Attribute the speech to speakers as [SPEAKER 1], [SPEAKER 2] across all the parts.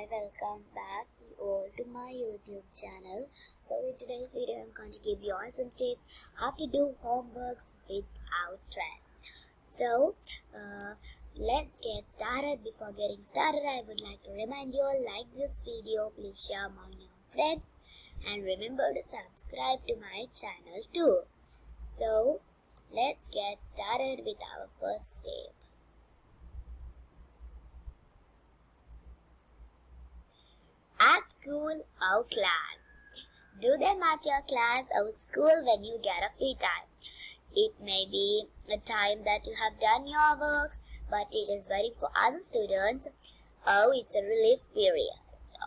[SPEAKER 1] Hi, welcome back you all to my YouTube channel. So in today's video I'm going to give you all some tips how to do homeworks without stress. So let's get started. Before getting started, I would like to remind you all, like this video, please share among your friends, and remember to subscribe to my channel too. So let's get started with our first step. At school or class. Do them at your class or school when you get a free time. It may be a time that you have done your works, but it is waiting for other students, or it's a relief period,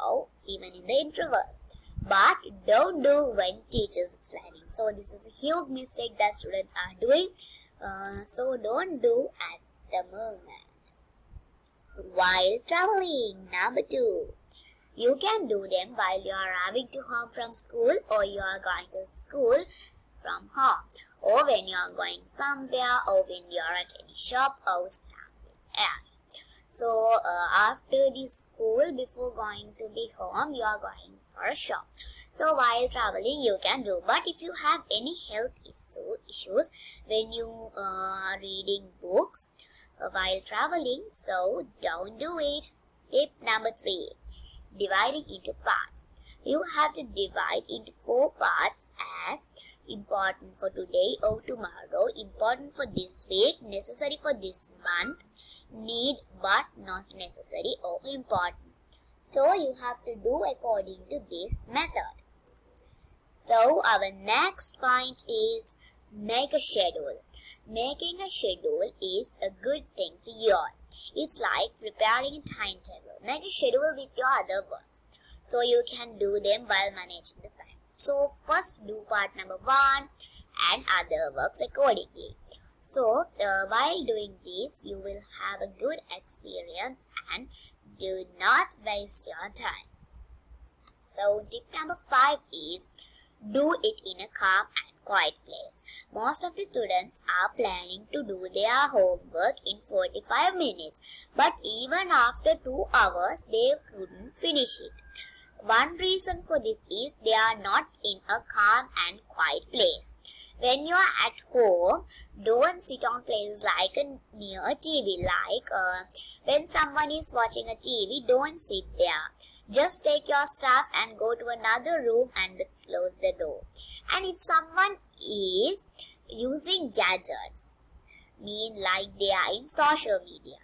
[SPEAKER 1] or even in the interval. But don't do when teachers is planning. So this is a huge mistake that students are doing. So don't do at the moment. While traveling. Number 2. You can do them while you are arriving to home from school, or you are going to school from home, or when you are going somewhere, or when you are at any shop or something else. So after the school, before going to the home, you are going for a shop. So while traveling you can do, but if you have any health issues when you are reading books while traveling, so don't do it. Tip number 3. Dividing into parts. You have to divide into 4 parts as important for today or tomorrow, important for this week, necessary for this month, need but not necessary or important. So you have to do according to this method. So our next point is make a schedule. Making a schedule is a good thing for you all. It's like preparing a timetable. Make a schedule with your other works, so you can do them while managing the time. So first do part number 1 and other works accordingly. So while doing this, you will have a good experience and do not waste your time. So tip number 5 is do it in a calm and quiet place. Most of the students are planning to do their homework in 45 minutes, but even after 2 hours they couldn't finish it. One reason for this is they are not in a calm and quiet place. When you are at home, don't sit on places like near a TV. Like when someone is watching a TV, don't sit there. Just take your stuff and go to another room and close the door. And if someone is using gadgets, mean like they are in social media.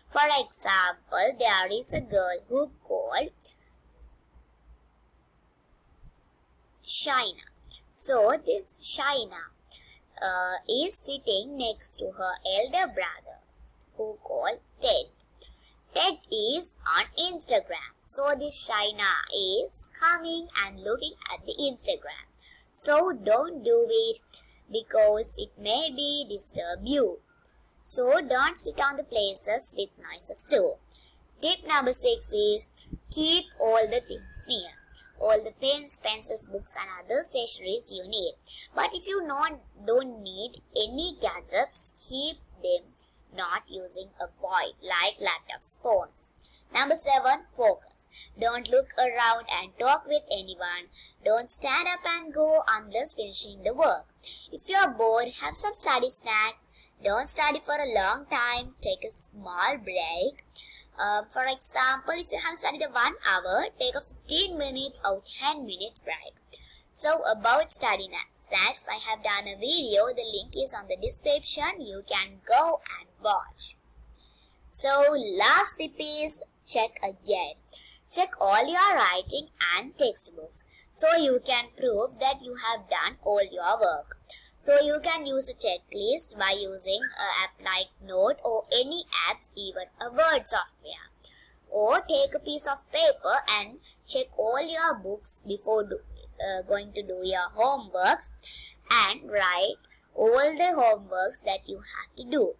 [SPEAKER 1] For example, there is a girl who called Shaina. So this Shaina is sitting next to her elder brother who called Ted. Ted is on Instagram. So this Shaina is coming and looking at the Instagram. So don't do it because it may be disturb you. So don't sit on the places with noises too. Tip number 6 is keep all the things near. All the pens, pencils, books and other stationeries you need. But if you don't need any gadgets, keep them not using a void like laptops, phones. Number 7, focus. Don't look around and talk with anyone. Don't stand up and go unless finishing the work. If you are bored, have some study snacks. Don't study for a long time. Take a small break. For example, if you have studied 1 hour, take a 15 minutes or 10 minutes break. So about study snacks, I have done a video. The link is on the description. You can go and watch. So last tip is check again. Check all your writing and textbooks, so you can prove that you have done all your work. So you can use a checklist by using an app like Note or any apps, even a Word software. Or take a piece of paper and check all your books before going to do your homeworks, and write all the homeworks that you have to do.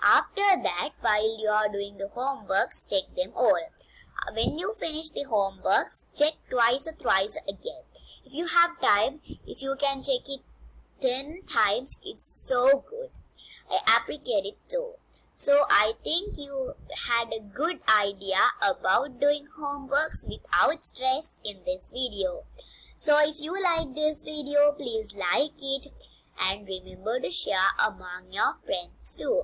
[SPEAKER 1] After that, while you are doing the homeworks, check them all. When you finish the homeworks, check twice or thrice again. If you have time, if you can check it 10 times, it's so good. I appreciate it too. So I think you had a good idea about doing homeworks without stress in this video. So if you like this video, please like it and remember to share among your friends too.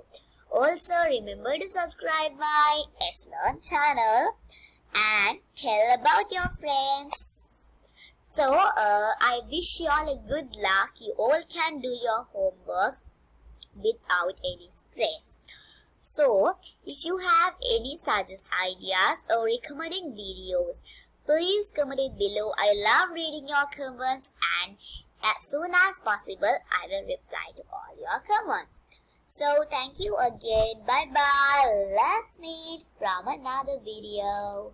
[SPEAKER 1] Also remember to subscribe my Learn channel and tell about your friends. So I wish you all a good luck. You all can do your homeworks without any stress. So if you have any suggest ideas or recommending videos, please comment it below. I love reading your comments, and as soon as possible I will reply to all your comments. So thank you again. Bye bye. Let's meet from another video.